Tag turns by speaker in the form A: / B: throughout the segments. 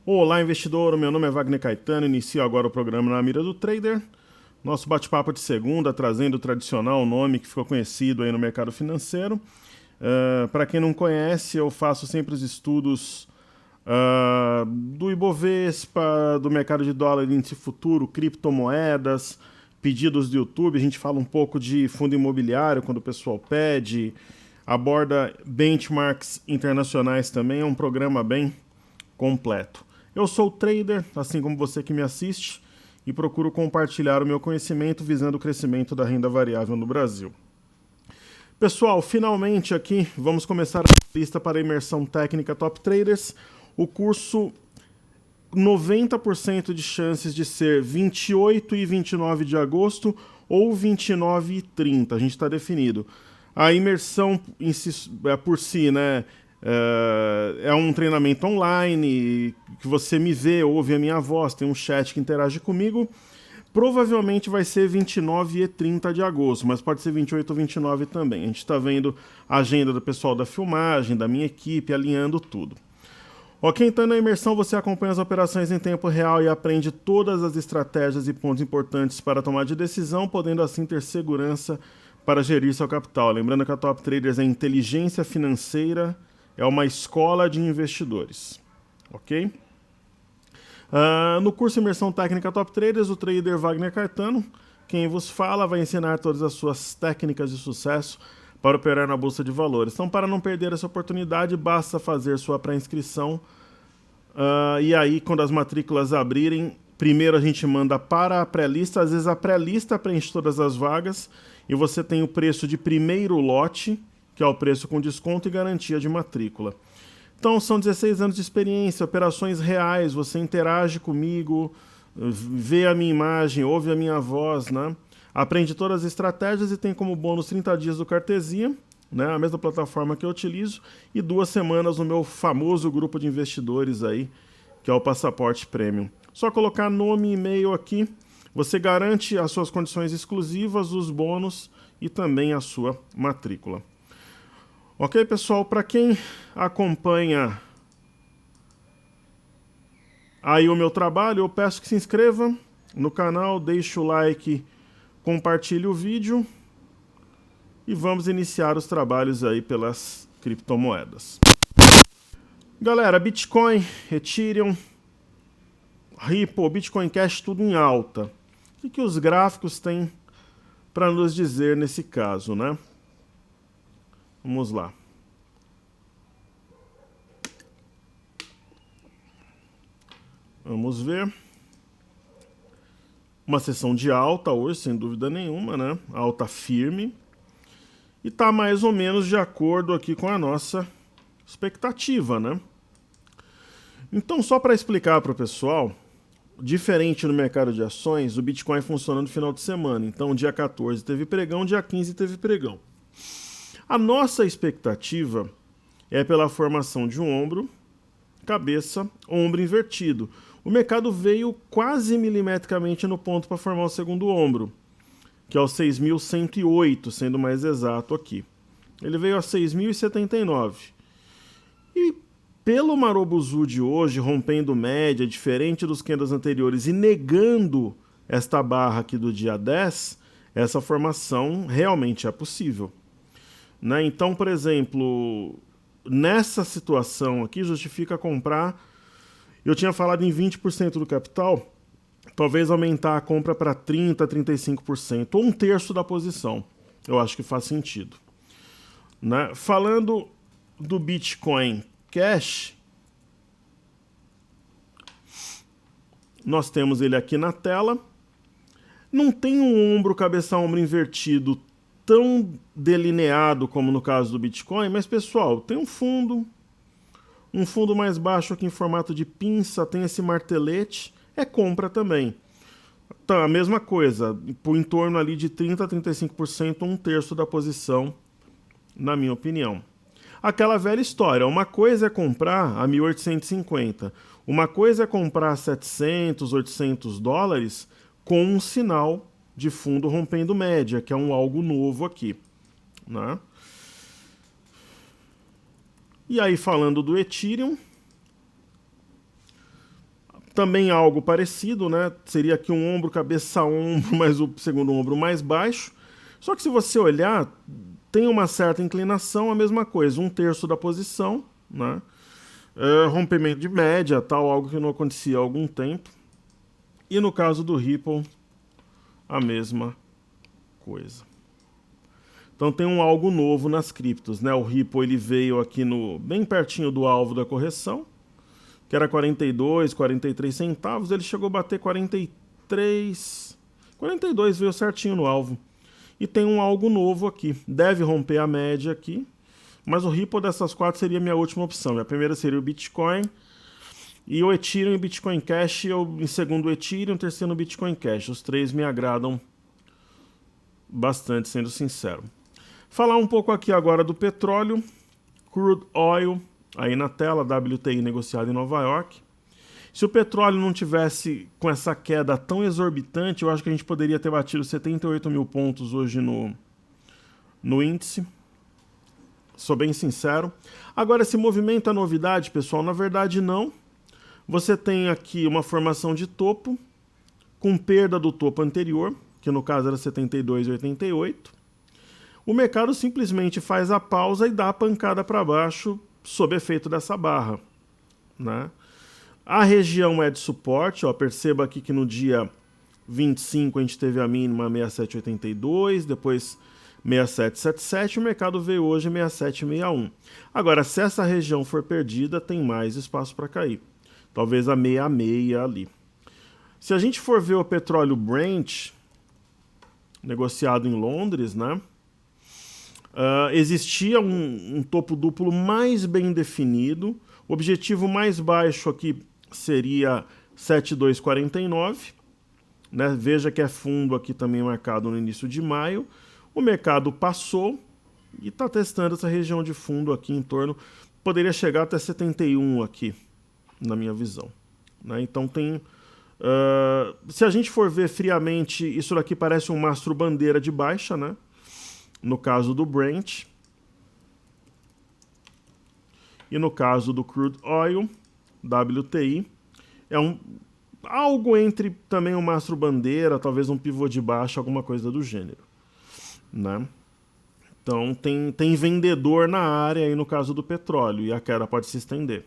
A: Olá, investidor. Meu nome é Wagner Caetano. Inicio agora o programa Na Mira do Trader. Nosso bate-papo de segunda, trazendo o tradicional nome que ficou conhecido aí no mercado financeiro. Para quem não conhece, eu faço sempre os estudos do Ibovespa, do mercado de dólar, índice futuro, criptomoedas, pedidos do YouTube. A gente fala um pouco de fundo imobiliário quando o pessoal pede, aborda benchmarks internacionais também. É um programa bem completo. Eu sou trader, assim como você que me assiste, e procuro compartilhar o meu conhecimento visando o crescimento da renda variável no Brasil. Pessoal, finalmente aqui vamos começar a lista para a imersão técnica Top Traders. O curso 90% de chances de ser 28 e 29 de agosto ou 29 e 30, a gente está definido. A imersão por si, né, é um treinamento online, que você me vê, ouve a minha voz, tem um chat que interage comigo. Provavelmente vai ser 29 e 30 de agosto, mas pode ser 28 ou 29 também. A gente está vendo a agenda do pessoal da filmagem, da minha equipe, alinhando tudo. Ok, então na imersão você acompanha as operações em tempo real e aprende todas as estratégias e pontos importantes para tomar de decisão, podendo assim ter segurança para gerir seu capital. Lembrando que a Top Traders é inteligência financeira, é uma escola de investidores. Ok? No curso Imersão Técnica Top Traders, o trader Wagner Caetano, quem vos fala, vai ensinar todas as suas técnicas de sucesso para operar na Bolsa de Valores. Então, para não perder essa oportunidade, basta fazer sua pré-inscrição. E aí, quando as matrículas abrirem, primeiro a gente manda para a pré-lista. Às vezes a pré-lista preenche todas as vagas e você tem o preço de primeiro lote, que é o preço com desconto e garantia de matrícula. Então, são 16 anos de experiência, operações reais, você interage comigo, vê a minha imagem, ouve a minha voz, né? Aprende todas as estratégias e tem como bônus 30 dias do Cartesia, né? A mesma plataforma que eu utilizo, e 2 semanas no meu famoso grupo de investidores aí, que é o Passaporte Premium. Só colocar nome e e-mail aqui, você garante as suas condições exclusivas, os bônus e também a sua matrícula. Ok, pessoal? Para quem acompanha aí o meu trabalho, eu peço que se inscreva no canal, deixe o like, compartilhe o vídeo e vamos iniciar os trabalhos aí pelas criptomoedas. Galera, Bitcoin, Ethereum, Ripple, Bitcoin Cash, tudo em alta. O que os gráficos têm para nos dizer nesse caso, né? Vamos lá. Vamos ver. Uma sessão de alta hoje, sem dúvida nenhuma, né? Alta firme. E tá mais ou menos de acordo aqui com a nossa expectativa, né? Então, só para explicar para o pessoal, diferente no mercado de ações, o Bitcoin funciona no final de semana. Então, dia 14 teve pregão, dia 15 teve pregão. A nossa expectativa é pela formação de um ombro, cabeça, ombro invertido. O mercado veio quase milimetricamente no ponto para formar o segundo ombro, que é o 6.108, sendo mais exato aqui. Ele veio a 6.079. E pelo Marobuzu de hoje, rompendo média, diferente dos candles anteriores, e negando esta barra aqui do dia 10, essa formação realmente é possível. Né? Então, por exemplo, nessa situação aqui, justifica comprar. Eu tinha falado em 20% do capital, talvez aumentar a compra para 30%, 35%, ou um terço da posição. Eu acho que faz sentido. Né? Falando do Bitcoin Cash, nós temos ele aqui na tela. Não tem um ombro, cabeça, ombro invertido tão delineado como no caso do Bitcoin, mas pessoal, tem um fundo mais baixo aqui em formato de pinça, tem esse martelete, é compra também. Então, a mesma coisa, por em torno ali de 30% a 35%, um terço da posição, na minha opinião. Aquela velha história, uma coisa é comprar a 1.850, uma coisa é comprar 700, 800 dólares com um sinal de fundo rompendo média, que é algo novo aqui, né? E aí, falando do Ethereum, Também algo parecido, né? Seria aqui um ombro, cabeça, ombro, mas o segundo ombro mais baixo. Só que se você olhar, tem uma certa inclinação, a mesma coisa, 1/3 da posição, né? Rompimento de média, tal, algo que não acontecia há algum tempo. E no caso do Ripple, a mesma coisa. Então tem algo novo nas criptos, né? O Ripple ele veio aqui bem pertinho do alvo da correção, que era 42, 43 centavos, ele chegou a bater 43, 42 veio certinho no alvo. E tem algo novo aqui, deve romper a média aqui, mas o Ripple dessas quatro seria a minha última opção. A primeira seria o Bitcoin, e o Ethereum e o Bitcoin Cash, eu em segundo o Ethereum, terceiro o Bitcoin Cash. Os três me agradam bastante, sendo sincero. Falar um pouco aqui agora do petróleo, crude oil, aí na tela, WTI negociado em Nova York. Se o petróleo não tivesse com essa queda tão exorbitante, eu acho que a gente poderia ter batido 78 mil pontos hoje no índice. Sou bem sincero. Agora, esse movimento é novidade, pessoal? Na verdade, não. Você tem aqui uma formação de topo, com perda do topo anterior, que no caso era 72,88. O mercado simplesmente faz a pausa e dá a pancada para baixo sob efeito dessa barra, né? A região é de suporte, ó, perceba aqui que no dia 25 a gente teve a mínima 67,82, depois 67,77, o mercado veio hoje 67,61. Agora, se essa região for perdida, tem mais espaço para cair. Talvez a 66 ali. Se a gente for ver o petróleo Brent, negociado em Londres, né? Existia um topo duplo mais bem definido. O objetivo mais baixo aqui seria 72,49. Né? Veja que é fundo aqui também marcado no início de maio. O mercado passou e está testando essa região de fundo aqui em torno. Poderia chegar até 71 aqui, na minha visão. Né? Então tem... se a gente for ver friamente, isso daqui parece um mastro bandeira de baixa, né? No caso do Brent. E no caso do Crude Oil, WTI, é algo entre também um mastro bandeira, talvez um pivô de baixa, alguma coisa do gênero. Né? Então tem vendedor na área aí no caso do petróleo, e a queda pode se estender.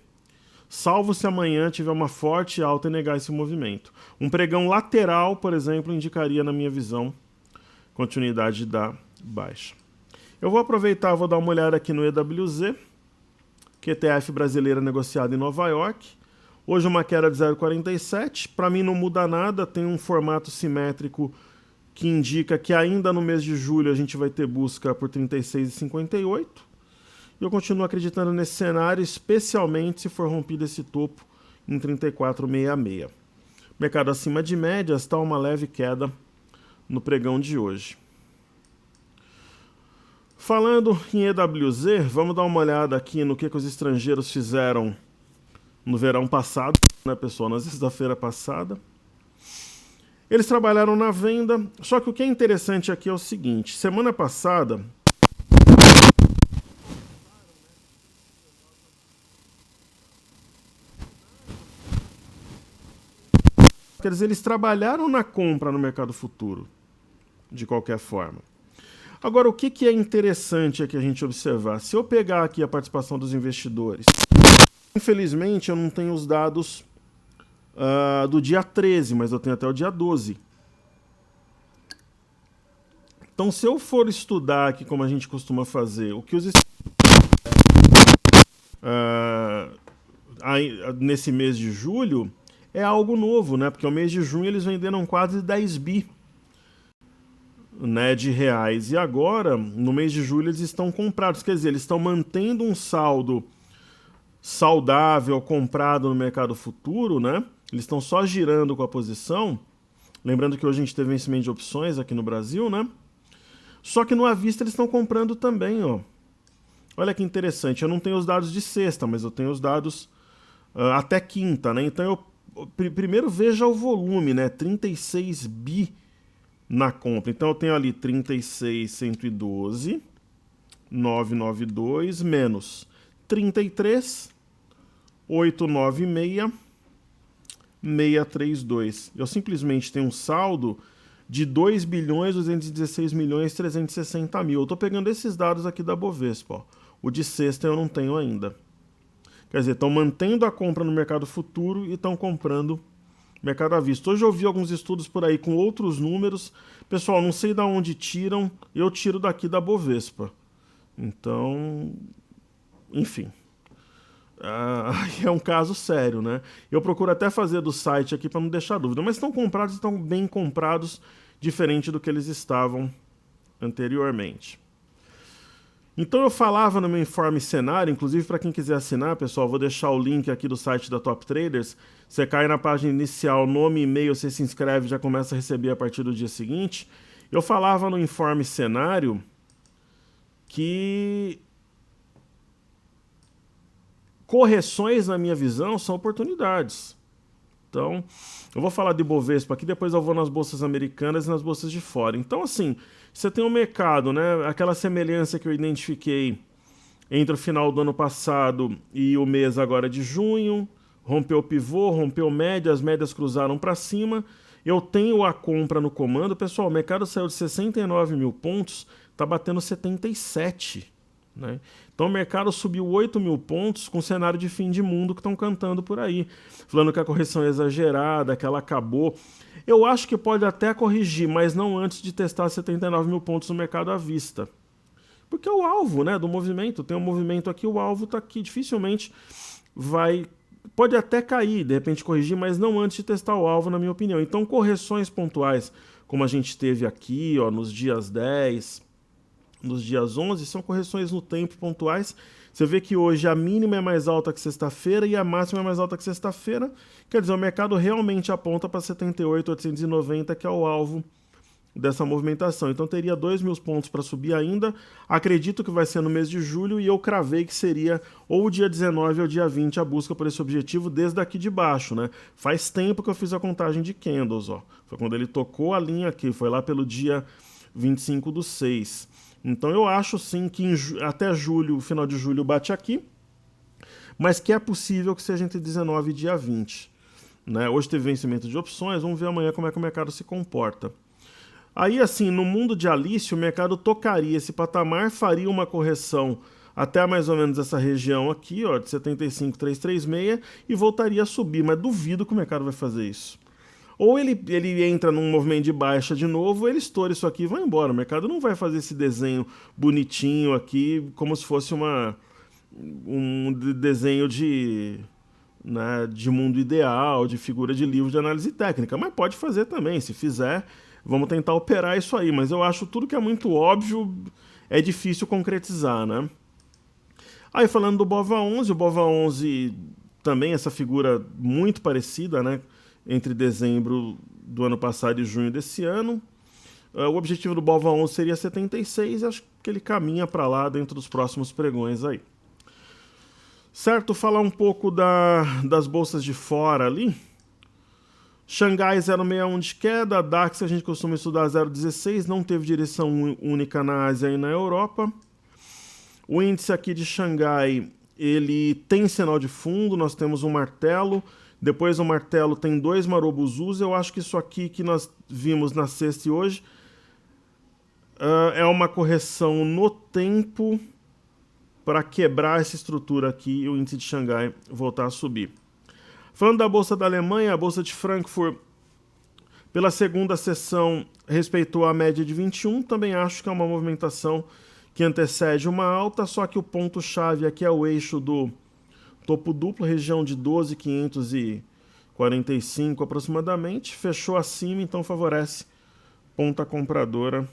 A: Salvo se amanhã tiver uma forte alta e negar esse movimento. Um pregão lateral, por exemplo, indicaria, na minha visão, continuidade da baixa. Eu vou aproveitar e vou dar uma olhada aqui no EWZ, que é ETF brasileira negociada em Nova York. Hoje uma queda de 0,47. Para mim não muda nada, tem um formato simétrico que indica que ainda no mês de julho a gente vai ter busca por 36,58. E eu continuo acreditando nesse cenário, especialmente se for rompido esse topo em 34,66. Mercado acima de médias, está uma leve queda no pregão de hoje. Falando em EWZ, vamos dar uma olhada aqui no que os estrangeiros fizeram no verão passado, né, pessoal? Na sexta-feira passada. Eles trabalharam na venda, só que o que é interessante aqui é o seguinte: semana passada, eles trabalharam na compra no mercado futuro, de qualquer forma. Agora, o que é interessante aqui a gente observar? Se eu pegar aqui a participação dos investidores, infelizmente eu não tenho os dados do dia 13, mas eu tenho até o dia 12. Então, se eu for estudar aqui, como a gente costuma fazer, o que os nesse mês de julho, é algo novo, né? Porque o mês de junho eles venderam quase 10 bi, né, de reais. E agora, no mês de julho, eles estão comprados. Quer dizer, eles estão mantendo um saldo saudável comprado no mercado futuro, né? Eles estão só girando com a posição. Lembrando que hoje a gente teve vencimento de opções aqui no Brasil, né? Só que no à vista eles estão comprando também, ó. Olha que interessante. Eu não tenho os dados de sexta, mas eu tenho os dados até quinta, né? Então primeiro veja o volume, né? 36 bi na compra. Então eu tenho ali 36.112, 992 menos 33, 896, 2,632. Eu simplesmente tenho um saldo de 2.216.360.000. Eu estou pegando esses dados aqui da Bovespa. Ó. O de sexta eu não tenho ainda. Quer dizer, estão mantendo a compra no mercado futuro e estão comprando mercado à vista. Hoje eu vi alguns estudos por aí com outros números. Pessoal, não sei de onde tiram, eu tiro daqui da Bovespa. Então, enfim. É um caso sério, né? Eu procuro até fazer do site aqui para não deixar dúvida, mas estão comprados, estão bem comprados, diferente do que eles estavam anteriormente. Então eu falava no meu informe cenário, inclusive para quem quiser assinar, pessoal, vou deixar o link aqui do site da Top Traders. Você cai na página inicial, nome, e-mail, você se inscreve e já começa a receber a partir do dia seguinte. Eu falava no informe cenário que correções, na minha visão, são oportunidades. Então, eu vou falar de Bovespa aqui, depois eu vou nas bolsas americanas e nas bolsas de fora. Então, assim, você tem um mercado, né? Aquela semelhança que eu identifiquei entre o final do ano passado e o mês agora de junho, rompeu o pivô, rompeu média, as médias cruzaram para cima. Eu tenho a compra no comando. Pessoal, o mercado saiu de 69 mil pontos, está batendo 77. Né? Então o mercado subiu 8 mil pontos com cenário de fim de mundo que estão cantando por aí, falando que a correção é exagerada, que ela acabou. Eu acho que pode até corrigir, mas não antes de testar 79 mil pontos no mercado à vista. Porque é o alvo, né, do movimento. Tem um movimento aqui, o alvo está aqui. Dificilmente vai... Pode até cair, de repente corrigir, mas não antes de testar o alvo, na minha opinião. Então correções pontuais, como a gente teve aqui, ó, nos dias 10... nos dias 11, são correções no tempo pontuais. Você vê que hoje a mínima é mais alta que sexta-feira e a máxima é mais alta que sexta-feira. Quer dizer, o mercado realmente aponta para 78.890, que é o alvo dessa movimentação. Então teria 2 mil pontos para subir ainda. Acredito que vai ser no mês de julho e eu cravei que seria ou o dia 19 ou o dia 20 a busca por esse objetivo desde aqui de baixo, né? Faz tempo que eu fiz a contagem de candles, ó. Foi quando ele tocou a linha aqui, foi lá pelo dia 25/6. Então eu acho sim que até julho, final de julho bate aqui, mas que é possível que seja entre 19 e dia 20. Né? Hoje teve vencimento de opções, vamos ver amanhã como é que o mercado se comporta. Aí assim, no mundo de Alice, o mercado tocaria esse patamar, faria uma correção até mais ou menos essa região aqui, ó, de 75.336 e voltaria a subir, mas duvido que o mercado vai fazer isso. Ou ele entra num movimento de baixa de novo, ou ele estoura isso aqui e vai embora. O mercado não vai fazer esse desenho bonitinho aqui, como se fosse um desenho de, né, de mundo ideal, de figura de livro de análise técnica. Mas pode fazer também, se fizer, vamos tentar operar isso aí. Mas eu acho tudo que é muito óbvio, é difícil concretizar, né? Aí falando do BOVA11, o BOVA11 também essa figura muito parecida, né? Entre dezembro do ano passado e junho desse ano. O objetivo do BOVA11 seria 76, acho que ele caminha para lá dentro dos próximos pregões aí. Certo, falar um pouco das bolsas de fora ali. Xangai 0,61 de queda, DAX a gente costuma estudar 0,16, não teve direção única na Ásia e na Europa. O índice aqui de Xangai, ele tem sinal de fundo, nós temos um martelo. Depois do martelo tem 2 Marubozus. Eu acho que isso aqui que nós vimos na sexta e hoje é uma correção no tempo para quebrar essa estrutura aqui e o índice de Xangai voltar a subir. Falando da Bolsa da Alemanha, a Bolsa de Frankfurt, pela segunda sessão, respeitou a média de 21. Também acho que é uma movimentação que antecede uma alta, só que o ponto-chave aqui é o eixo do topo duplo, região de 12.545 aproximadamente, fechou acima, então favorece ponta compradora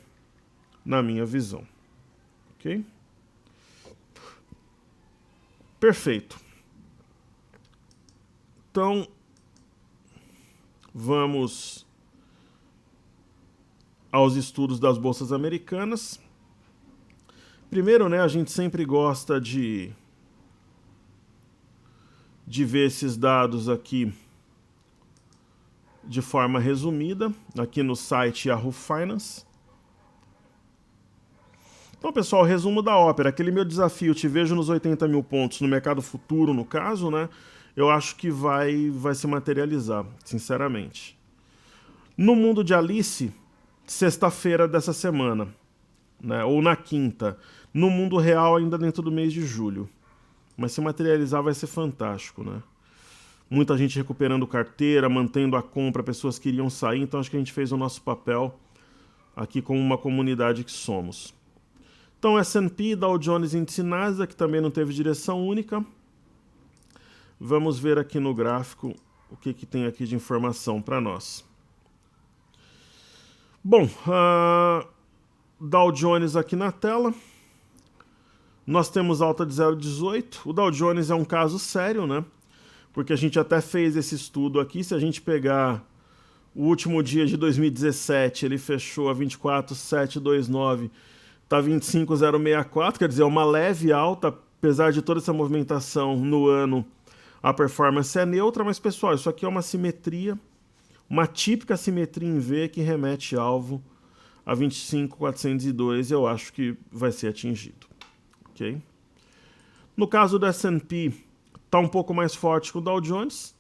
A: na minha visão. Ok? Perfeito. Então, vamos aos estudos das bolsas americanas. Primeiro, né, a gente sempre gosta de ver esses dados aqui de forma resumida, aqui no site Yahoo Finance. Então, pessoal, resumo da ópera. Aquele meu desafio, te vejo nos 80 mil pontos no mercado futuro, no caso, né? eu acho que vai se materializar, sinceramente. No mundo de Alice, sexta-feira dessa semana, né, ou na quinta. No mundo real, ainda dentro do mês de julho. Mas se materializar vai ser fantástico, né? Muita gente recuperando carteira, mantendo a compra, pessoas que iriam sair, então acho que a gente fez o nosso papel aqui como uma comunidade que somos. Então S&P, Dow Jones Índice Nasdaq, que também não teve direção única. Vamos ver aqui no gráfico o que tem aqui de informação para nós. Bom, Dow Jones aqui na tela. Nós temos alta de 0,18. O Dow Jones é um caso sério, né? Porque a gente até fez esse estudo aqui. Se a gente pegar o último dia de 2017, ele fechou a 24,729, tá 25,064, quer dizer, é uma leve alta, apesar de toda essa movimentação no ano, a performance é neutra, mas pessoal, isso aqui é uma simetria, uma típica simetria em V que remete alvo a 25,402, eu acho que vai ser atingido. Okay? No caso do S&P, está um pouco mais forte que o Dow Jones.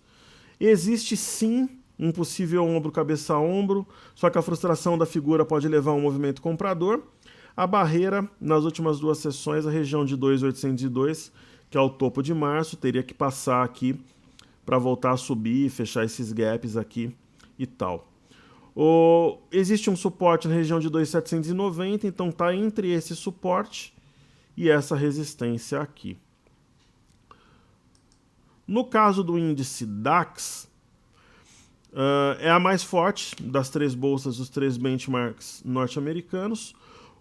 A: Existe sim um possível ombro cabeça a ombro, só que a frustração da figura pode levar a um movimento comprador. A barreira, nas últimas duas sessões, a região de 2.802, que é o topo de março, teria que passar aqui para voltar a subir, fechar esses gaps aqui e tal. Existe um suporte na região de 2.790, então está entre esse suporte e essa resistência aqui. No caso do índice DAX, é a mais forte das três bolsas, dos três benchmarks norte-americanos.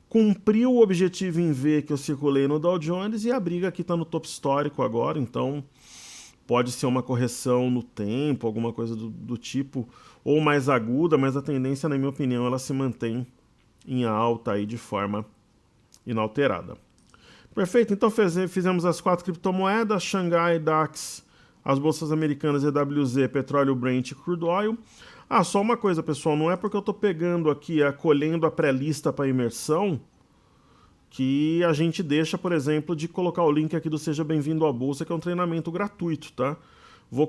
A: Cumpriu o objetivo em V que eu circulei no Dow Jones e a briga aqui está no topo histórico agora, então pode ser uma correção no tempo, alguma coisa do tipo, ou mais aguda, mas a tendência, na minha opinião, ela se mantém em alta aí de forma inalterada. Perfeito, então fizemos as 4 criptomoedas, Xangai, DAX, as bolsas americanas EWZ, petróleo Brent e crude oil. Só uma coisa, pessoal, não é porque eu estou pegando aqui, colhendo a pré-lista para imersão, que a gente deixa, por exemplo, de colocar o link aqui do Seja Bem-vindo à Bolsa, que é um treinamento gratuito, tá? Eu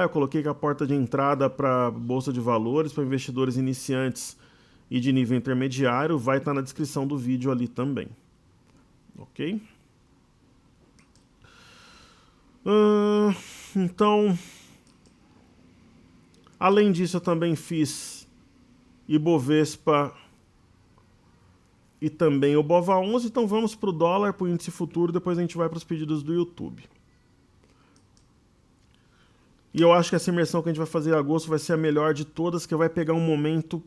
A: coloquei que a porta de entrada para Bolsa de Valores, para investidores iniciantes e de nível intermediário, vai estar na descrição do vídeo ali também. Ok? Então, além disso, eu também fiz Ibovespa e também o BOVA11. Então vamos para o dólar, para o índice futuro, depois a gente vai para os pedidos do YouTube. E eu acho que essa imersão que a gente vai fazer em agosto vai ser a melhor de todas, que vai pegar um momento,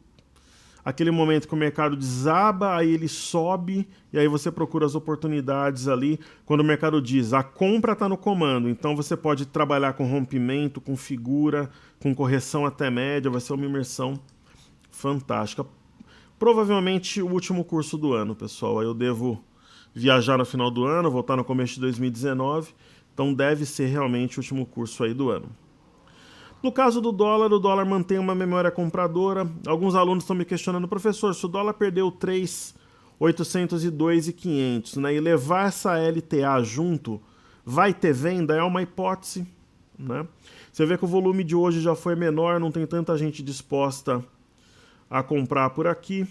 A: aquele momento que o mercado desaba, aí ele sobe, e aí você procura as oportunidades ali, quando o mercado diz, a compra está no comando, então você pode trabalhar com rompimento, com figura, com correção até média, vai ser uma imersão fantástica. Provavelmente o último curso do ano, pessoal, aí eu devo viajar no final do ano, voltar no começo de 2019, então deve ser realmente o último curso aí do ano. No caso do dólar, o dólar mantém uma memória compradora. Alguns alunos estão me questionando, professor, se o dólar perdeu 3.802.500, né, e levar essa LTA junto, vai ter venda? É uma hipótese, né? Você vê que o volume de hoje já foi menor, não tem tanta gente disposta a comprar por aqui.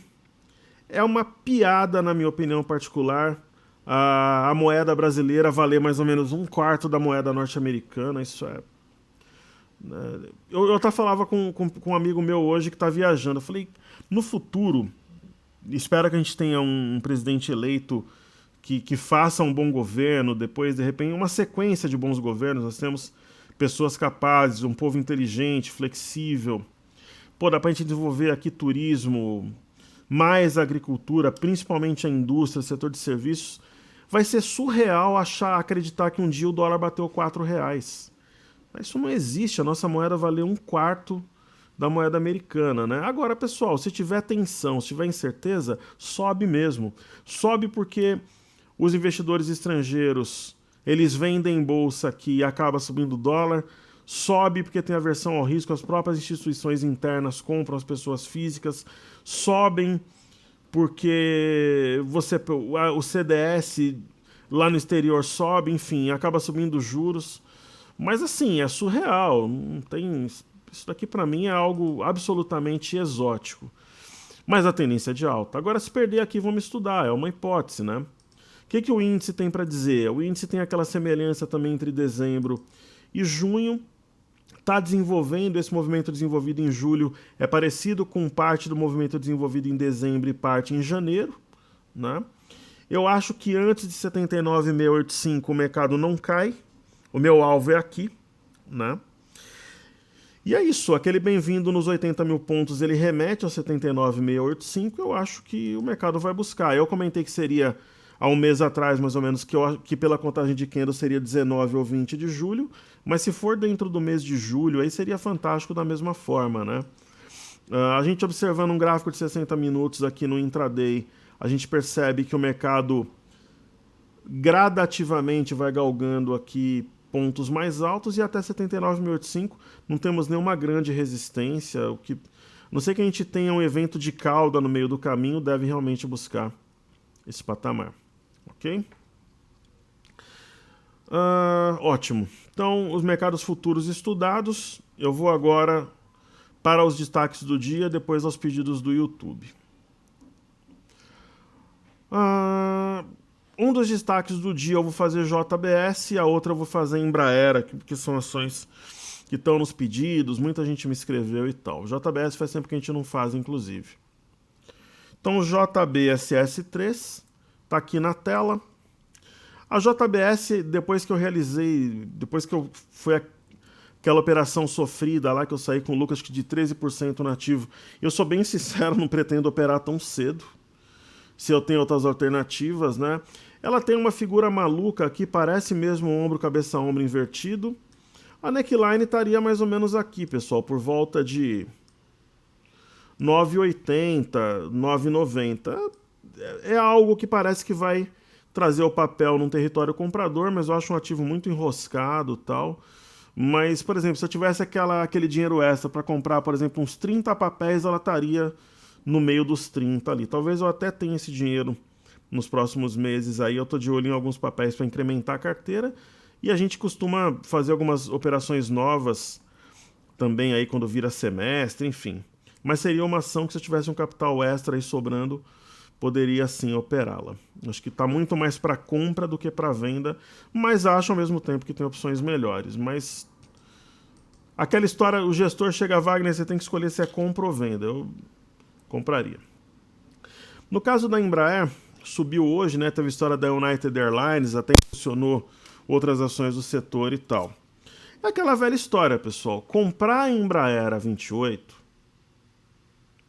A: É uma piada, na minha opinião particular, a moeda brasileira valer mais ou menos 1/4 da moeda norte-americana. Isso é... Eu até falava com um amigo meu hoje que está viajando. Eu falei, no futuro, espero que a gente tenha um presidente eleito que faça um bom governo, depois, de repente, uma sequência de bons governos. Nós temos pessoas capazes, um povo inteligente, flexível. Pô, dá pra gente desenvolver aqui turismo, mais agricultura, principalmente a indústria, o setor de serviços. Vai ser surreal acreditar que um dia o dólar bateu R$4. Mas isso não existe, a nossa moeda valeu 1/4 da moeda americana, né? Agora, pessoal, se tiver tensão, se tiver incerteza, sobe mesmo. Sobe porque os investidores estrangeiros, eles vendem em bolsa aqui e acaba subindo o dólar. Sobe porque tem aversão ao risco, as próprias instituições internas compram as pessoas físicas. Sobem porque o CDS lá no exterior sobe, enfim, acaba subindo os juros. Mas assim, é surreal, não tem... Isso daqui para mim é algo absolutamente exótico. Mas a tendência é de alta. Agora, se perder aqui, vamos estudar, é uma hipótese, né? O que o índice tem para dizer? O índice tem aquela semelhança também entre dezembro e junho. Está desenvolvendo, esse movimento desenvolvido em julho é parecido com parte do movimento desenvolvido em dezembro e parte em janeiro, né? Eu acho que antes de 79,685 o mercado não cai. O meu alvo é aqui, né? E é isso, aquele bem-vindo nos 80 mil pontos, ele remete aos 79,685, eu acho que o mercado vai buscar. Eu comentei que seria há um mês atrás, mais ou menos, que pela contagem de candle seria 19 ou 20 de julho, mas se for dentro do mês de julho, aí seria fantástico da mesma forma, né? A gente observando um gráfico de 60 minutos aqui no intraday, a gente percebe que o mercado gradativamente vai galgando aqui pontos mais altos e até 79,085 não temos nenhuma grande resistência. O que, não sei que a gente tenha um evento de cauda no meio do caminho, deve realmente buscar esse patamar. Ok? Ótimo. Então, os mercados futuros estudados. Eu vou agora para os destaques do dia, depois aos pedidos do YouTube. Um dos destaques do dia eu vou fazer JBS e a outra eu vou fazer Embraer, que são ações que estão nos pedidos, muita gente me escreveu e tal. JBS faz tempo que a gente não faz, inclusive. Então, o JBSS3 está aqui na tela. A JBS, depois que eu realizei, depois que foi aquela operação sofrida lá, que eu saí com lucro acho que de 13% no ativo, eu sou bem sincero, não pretendo operar tão cedo. Se eu tenho outras alternativas, né? Ela tem uma figura maluca aqui, parece mesmo um ombro, cabeça, ombro invertido. A neckline estaria mais ou menos aqui, pessoal, por volta de 9,80, 9,90. É algo que parece que vai trazer o papel num território comprador, mas eu acho um ativo muito enroscado e tal. Mas, por exemplo, se eu tivesse aquele dinheiro extra para comprar, por exemplo, uns 30 papéis, ela estaria no meio dos 30 ali. Talvez eu até tenha esse dinheiro nos próximos meses aí. Eu tô de olho em alguns papéis para incrementar a carteira. E a gente costuma fazer algumas operações novas também aí quando vira semestre, enfim. Mas seria uma ação que se eu tivesse um capital extra aí sobrando, poderia sim operá-la. Acho que está muito mais para compra do que para venda, mas acho ao mesmo tempo que tem opções melhores. Mas aquela história, o gestor chega a Wagner, você tem que escolher se é compra ou venda. Eu compraria. No caso da Embraer, subiu hoje, né? Teve a história da United Airlines, até funcionou outras ações do setor e tal. É aquela velha história, pessoal. Comprar a Embraer a 28?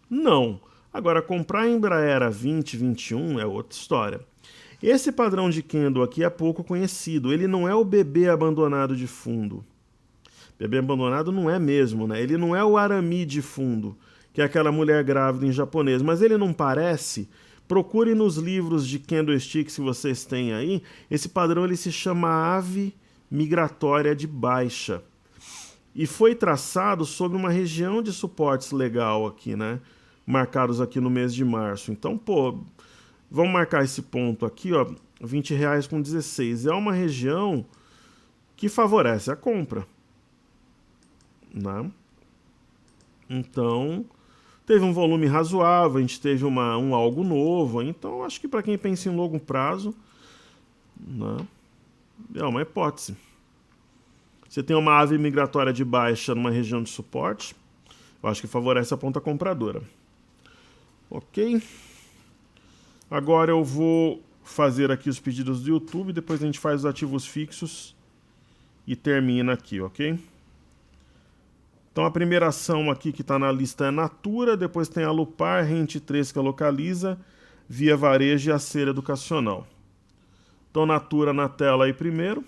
A: Não. Agora, comprar a Embraer a 20, 21 é outra história. Esse padrão de candle aqui é pouco conhecido. Ele não é o bebê abandonado de fundo. Bebê abandonado não é mesmo, né? Ele não é o arami de fundo, que é aquela mulher grávida em japonês. Mas ele não parece... Procure nos livros de candlesticks que vocês têm aí. Esse padrão ele se chama ave migratória de baixa. E foi traçado sobre uma região de suportes legal aqui, né? Marcados aqui no mês de março. Então, pô, vamos marcar esse ponto aqui, ó, R$20,16. É uma região que favorece a compra, né? Então... Teve um volume razoável, a gente teve um algo novo, então acho que para quem pensa em longo prazo, né, é uma hipótese. Você tem uma ave migratória de baixa numa região de suporte, eu acho que favorece a ponta compradora. Ok? Agora eu vou fazer aqui os pedidos do YouTube, depois a gente faz os ativos fixos e termina aqui, ok? Então a primeira ação aqui que está na lista é Natura, depois tem a Lupar, Rente 3 que é Localiza, Via Varejo e a Ser Educacional. Então Natura na tela aí primeiro.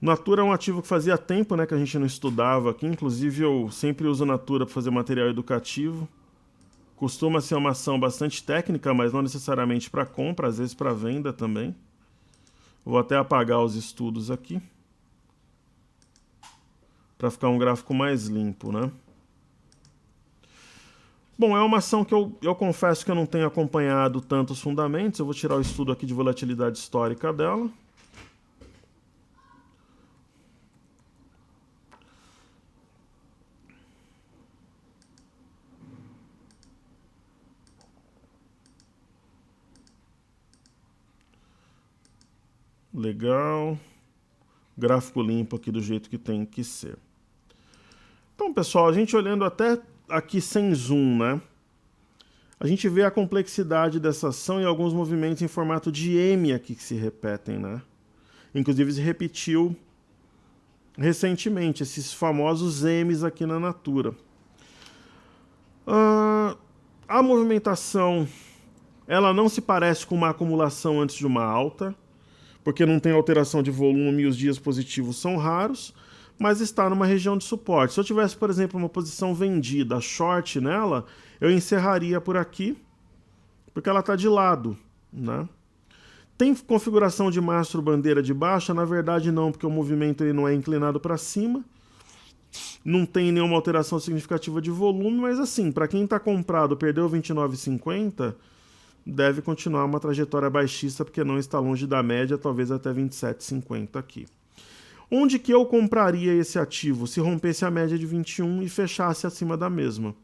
A: Natura é um ativo que fazia tempo, né, que a gente não estudava aqui, inclusive eu sempre uso Natura para fazer material educativo. Costuma ser uma ação bastante técnica, mas não necessariamente para compra, às vezes para venda também. Vou até apagar os estudos aqui, para ficar um gráfico mais limpo, né? Bom, é uma ação que eu confesso que eu não tenho acompanhado tantos fundamentos. Eu vou tirar o estudo aqui de volatilidade histórica dela. Legal. Gráfico limpo aqui do jeito que tem que ser. Então, pessoal, a gente olhando até aqui sem zoom, né? A gente vê a complexidade dessa ação e alguns movimentos em formato de M aqui que se repetem, né? Inclusive se repetiu recentemente, esses famosos M's aqui na Natura. A movimentação, ela não se parece com uma acumulação antes de uma alta, porque não tem alteração de volume e os dias positivos são raros, mas está numa região de suporte. Se eu tivesse, por exemplo, uma posição vendida, short nela, eu encerraria por aqui, porque ela está de lado, né? Tem configuração de mastro bandeira de baixa? Na verdade não, porque o movimento ele não é inclinado para cima, não tem nenhuma alteração significativa de volume, mas assim, para quem está comprado, perdeu 29,50, deve continuar uma trajetória baixista, porque não está longe da média, talvez até 27,50 aqui. Onde que eu compraria esse ativo? Se rompesse a média de 21 e fechasse acima da mesma.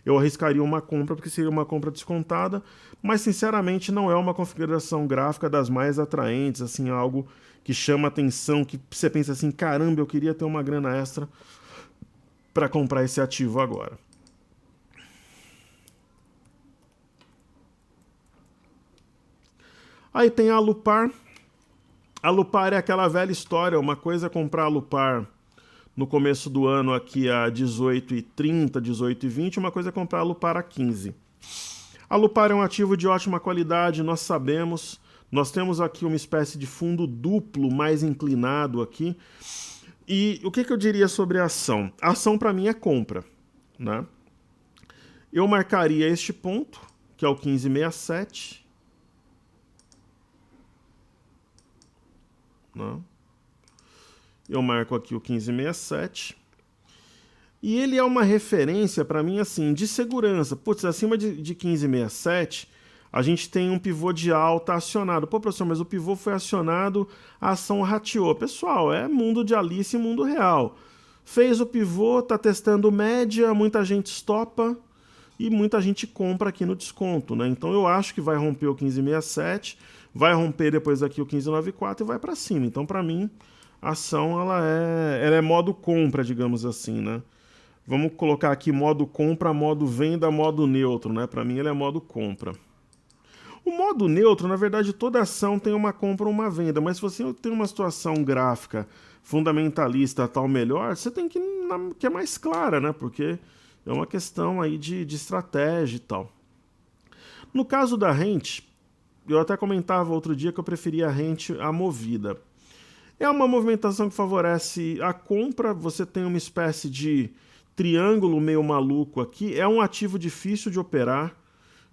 A: Eu arriscaria uma compra, porque seria uma compra descontada, mas sinceramente não é uma configuração gráfica das mais atraentes, assim, algo que chama atenção, que você pensa assim, caramba, eu queria ter uma grana extra para comprar esse ativo agora. Aí tem a Alupar. A Alupar é aquela velha história, uma coisa é comprar a Alupar no começo do ano aqui a 18,30, 18,20, uma coisa é comprar a Alupar a 15. A Alupar é um ativo de ótima qualidade, nós sabemos. Nós temos aqui uma espécie de fundo duplo mais inclinado aqui. E o que eu diria sobre a ação? A ação para mim é compra, né? Eu marcaria este ponto, que é o 15,67. Né? Eu marco aqui o 15,67. E ele é uma referência para mim assim de segurança. Putz, acima de 15,67 a gente tem um pivô de alta acionado. Pô, professor, mas o pivô foi acionado, a ação rateou. Pessoal, é mundo de Alice e mundo real. Fez o pivô, tá testando média, muita gente estopa e muita gente compra aqui no desconto, né? Então eu acho que vai romper o 15,67, vai romper depois aqui o 15,94 e vai para cima. Então para mim a ação ela é modo compra, digamos assim, né? Vamos colocar aqui modo compra, modo venda, modo neutro, né? Para mim ele é modo compra. O modo neutro, na verdade, toda ação tem uma compra ou uma venda, mas se você tem uma situação gráfica fundamentalista tal melhor, você tem que é mais clara, né? Porque é uma questão aí de estratégia e tal. No caso da Rent, eu até comentava outro dia que eu preferia a Rent à Movida. É uma movimentação que favorece a compra, você tem uma espécie de triângulo meio maluco aqui, é um ativo difícil de operar,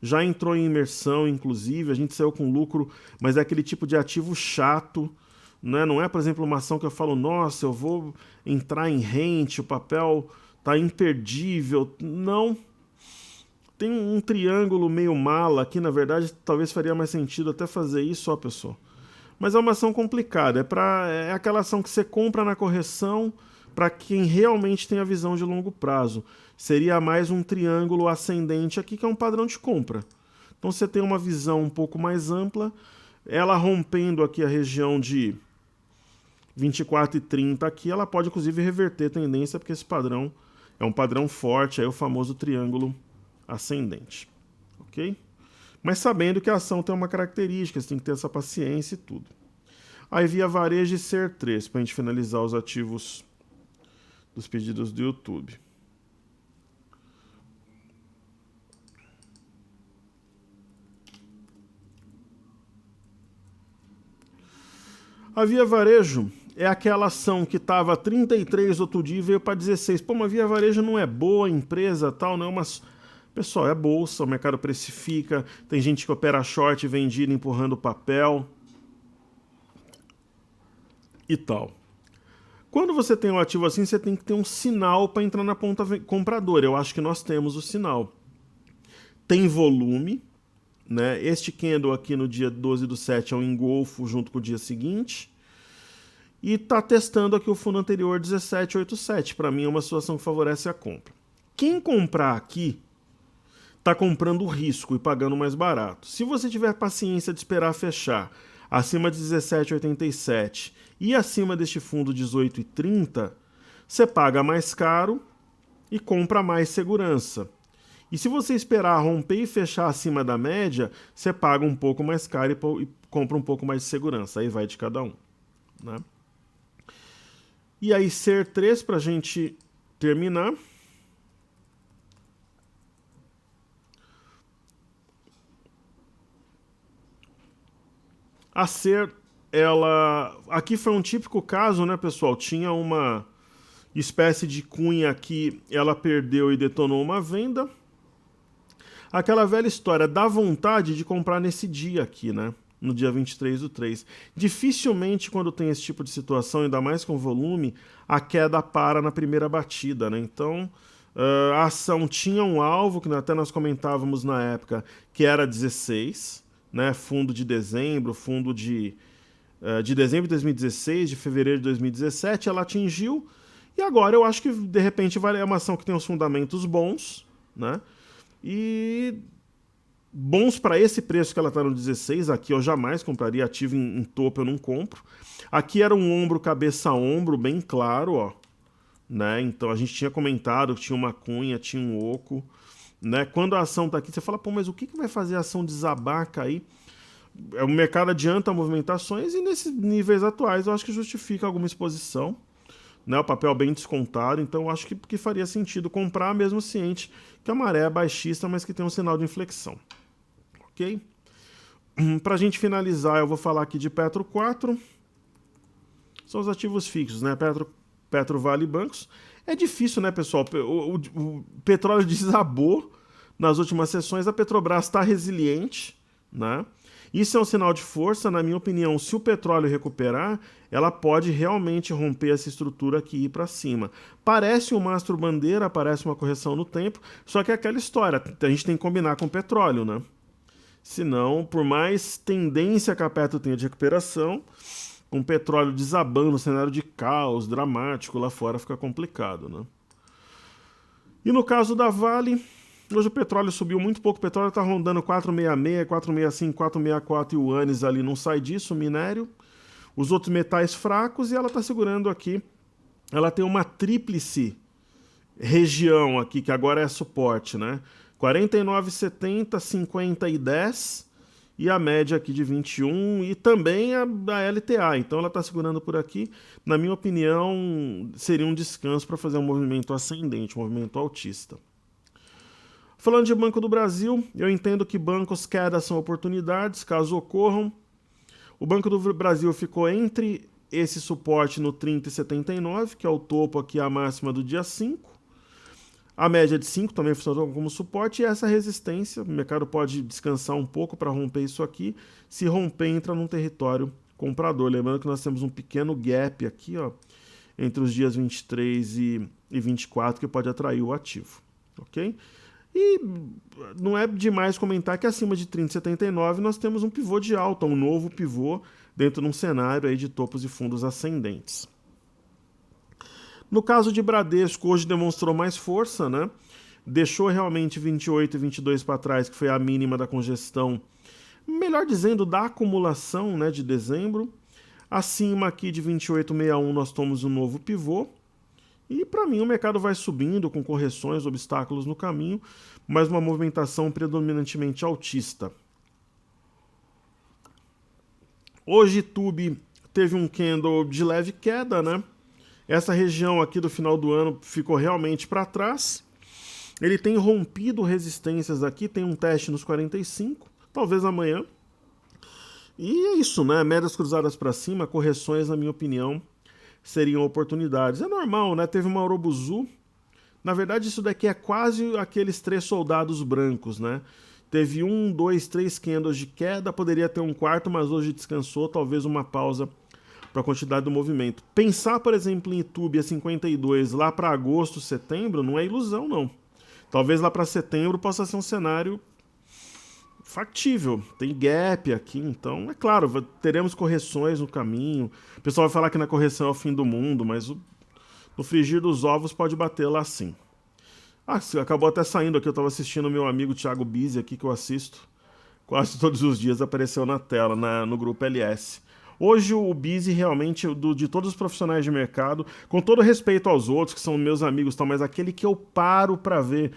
A: já entrou em imersão, inclusive, a gente saiu com lucro, mas é aquele tipo de ativo chato, né? Não é, por exemplo, uma ação que eu falo, nossa, eu vou entrar em Rent, o papel tá imperdível. Não. Tem um triângulo meio mala aqui, na verdade, talvez faria mais sentido até fazer isso, ó, pessoal. Mas é uma ação complicada, é aquela ação que você compra na correção para quem realmente tem a visão de longo prazo. Seria mais um triângulo ascendente aqui, que é um padrão de compra. Então você tem uma visão um pouco mais ampla, ela rompendo aqui a região de 24,30 aqui, ela pode inclusive reverter tendência, porque esse padrão é um padrão forte, aí o famoso triângulo ascendente. Ok? Mas sabendo que a ação tem uma característica, você tem que ter essa paciência e tudo. Aí Via Varejo e Ser3, para a gente finalizar os ativos dos pedidos do YouTube. A Via Varejo é aquela ação que estava 33 outro dia e veio para 16. Pô, mas a Via Varejo não é boa empresa, tal, não é uma... Pessoal, é bolsa, o mercado precifica, tem gente que opera short, vendida, empurrando papel e tal. Quando você tem um ativo assim, você tem que ter um sinal para entrar na ponta compradora. Eu acho que nós temos o sinal. tem volume, né? Este candle aqui no dia 12/7 é um engolfo junto com o dia seguinte. E está testando aqui o fundo anterior 1787. Para mim é uma situação que favorece a compra. Quem comprar aqui está comprando o risco e pagando mais barato. Se você tiver paciência de esperar fechar acima de 17,87 e acima deste fundo 18,30, você paga mais caro e compra mais segurança. E se você esperar romper e fechar acima da média, você paga um pouco mais caro e compra um pouco mais de segurança. Aí vai de cada um, né? E aí, SER 3, para a gente terminar. A SER, ela... Aqui foi um típico caso, né, pessoal? Tinha uma espécie de cunha aqui, ela perdeu e detonou uma venda. Aquela velha história, dá vontade de comprar nesse dia aqui, né? No dia 23/3. Dificilmente, quando tem esse tipo de situação, ainda mais com volume, a queda para na primeira batida, né? Então, a ação tinha um alvo, que até nós comentávamos na época, que era 16, né? Fundo de dezembro, fundo de dezembro de 2016, de fevereiro de 2017, ela atingiu. E agora eu acho que, de repente, é uma ação que tem uns fundamentos bons, né? E bons para esse preço que ela está no 16, aqui eu jamais compraria, ativo em topo eu não compro. Aqui era um ombro, cabeça a ombro, bem claro, ó, né? Então a gente tinha comentado que tinha uma cunha, tinha um oco, né? Quando a ação está aqui, você fala, pô, mas o que vai fazer a ação desabar, cair? O mercado adianta movimentações e nesses níveis atuais eu acho que justifica alguma exposição, né? O papel bem descontado, então eu acho que faria sentido comprar, mesmo ciente que a maré é baixista, mas que tem um sinal de inflexão. Ok? Para a gente finalizar, eu vou falar aqui de Petro 4. São os ativos fixos, né? Petro, Vale e Bancos. É difícil, né, pessoal? O petróleo desabou nas últimas sessões, a Petrobras está resiliente, né? Isso é um sinal de força, na minha opinião. Se o petróleo recuperar, ela pode realmente romper essa estrutura aqui e ir para cima. Parece um mastro bandeira, parece uma correção no tempo, só que é aquela história, a gente tem que combinar com o petróleo, né? Senão, por mais tendência que a Petro tenha de recuperação, com o petróleo desabando, cenário de caos dramático lá fora, fica complicado, né? E no caso da Vale, hoje o petróleo subiu muito pouco, o petróleo está rondando 4,66, 4,65, 4,64 yuanes ali, não sai disso, o minério. Os outros metais fracos e ela está segurando aqui. Ela tem uma tríplice região aqui, que agora é suporte, né? 49,70, 50 e 10 e a média aqui de 21 e também a LTA. Então ela está segurando por aqui. Na minha opinião, seria um descanso para fazer um movimento ascendente, um movimento altista. Falando de Banco do Brasil, eu entendo que bancos quedas são oportunidades, caso ocorram. O Banco do Brasil ficou entre esse suporte no 30,79, que é o topo aqui, a máxima do dia 5. A média de 5 também funcionou como suporte e essa resistência, o mercado pode descansar um pouco para romper isso aqui. Se romper, entra num território comprador. Lembrando que nós temos um pequeno gap aqui, ó, entre os dias 23 e 24, que pode atrair o ativo, ok? E não é demais comentar que acima de 30,79 nós temos um pivô de alta, um novo pivô dentro de um cenário aí de topos e fundos ascendentes. No caso de Bradesco, hoje demonstrou mais força, né? Deixou realmente 28 e 22 para trás, que foi a mínima da congestão, melhor dizendo, da acumulação, né, de dezembro. Acima aqui de 28,61 nós tomamos um novo pivô. E para mim o mercado vai subindo com correções, obstáculos no caminho, mas uma movimentação predominantemente altista. Hoje Tube teve um candle de leve queda, né? Essa região aqui do final do ano ficou realmente para trás. Ele tem rompido resistências aqui, tem um teste nos 45, talvez amanhã. E é isso, né? Médias cruzadas para cima, correções, na minha opinião, seriam oportunidades. É normal, né? Teve uma Urubuzu. Na verdade, isso daqui é quase aqueles 3 soldados brancos, né? Teve 1, 2, 3 candles de queda, poderia ter um quarto, mas hoje descansou, talvez uma pausa para a quantidade do movimento. Pensar, por exemplo, em YouTube a 52 lá para agosto, setembro, não é ilusão, não. Talvez lá para setembro possa ser um cenário factível. Tem gap aqui, então, é claro, teremos correções no caminho. O pessoal vai falar que na correção é o fim do mundo, mas no frigir dos ovos pode bater lá sim. Acabou até saindo aqui, eu estava assistindo o meu amigo Thiago Bizzi aqui, que eu assisto quase todos os dias, apareceu na tela, no grupo LS. Hoje o Bizzi realmente, de todos os profissionais de mercado, com todo respeito aos outros, que são meus amigos, mas aquele que eu paro para ver,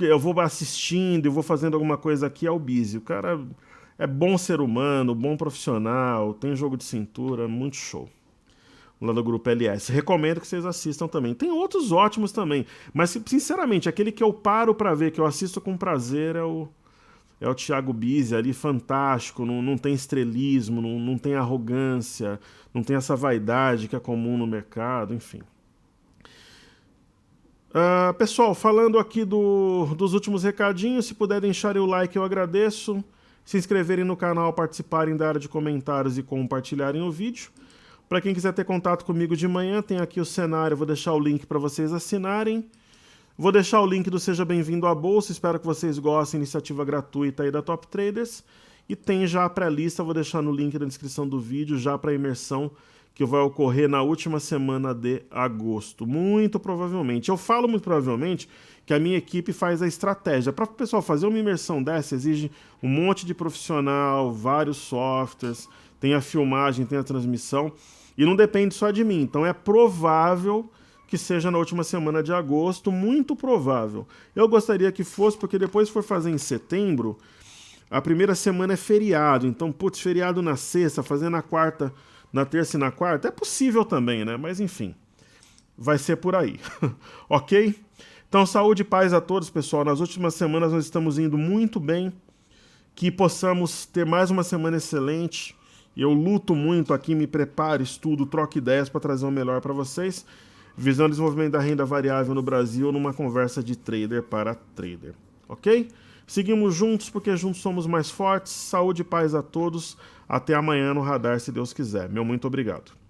A: eu vou assistindo, eu vou fazendo alguma coisa aqui, é o Bizzi. O cara é bom ser humano, bom profissional, tem jogo de cintura, muito show. Lá do grupo LS. Recomendo que vocês assistam também. Tem outros ótimos também, mas sinceramente, aquele que eu paro para ver, que eu assisto com prazer, é o Thiago Bizzi ali, fantástico, não tem estrelismo, não tem arrogância, não tem essa vaidade que é comum no mercado, enfim. Pessoal, falando aqui dos últimos recadinhos, se puderem deixarem o like eu agradeço, se inscreverem no canal, participarem da área de comentários e compartilharem o vídeo. Para quem quiser ter contato comigo de manhã, tem aqui o cenário, vou deixar o link para vocês assinarem. Vou deixar o link do Seja Bem-vindo à Bolsa, espero que vocês gostem, iniciativa gratuita aí da Top Traders. E tem já a pré-lista, vou deixar no link da descrição do vídeo, já para a imersão que vai ocorrer na última semana de agosto. Muito provavelmente. Eu falo muito provavelmente que a minha equipe faz a estratégia. Para o pessoal fazer uma imersão dessa, exige um monte de profissional, vários softwares, tem a filmagem, tem a transmissão, e não depende só de mim. Então é provável que seja na última semana de agosto, muito provável. Eu gostaria que fosse, porque depois se for fazer em setembro, a primeira semana é feriado, então, putz, feriado na sexta, fazer na quarta, na terça e na quarta, é possível também, né? Mas enfim, vai ser por aí, ok? Então, saúde e paz a todos, pessoal. Nas últimas semanas nós estamos indo muito bem, que possamos ter mais uma semana excelente. Eu luto muito aqui, me preparo, estudo, troco ideias para trazer o melhor para vocês. Visão de desenvolvimento da renda variável no Brasil numa conversa de trader para trader, ok? Seguimos juntos porque juntos somos mais fortes. Saúde e paz a todos. Até amanhã no Radar, se Deus quiser. Meu muito obrigado.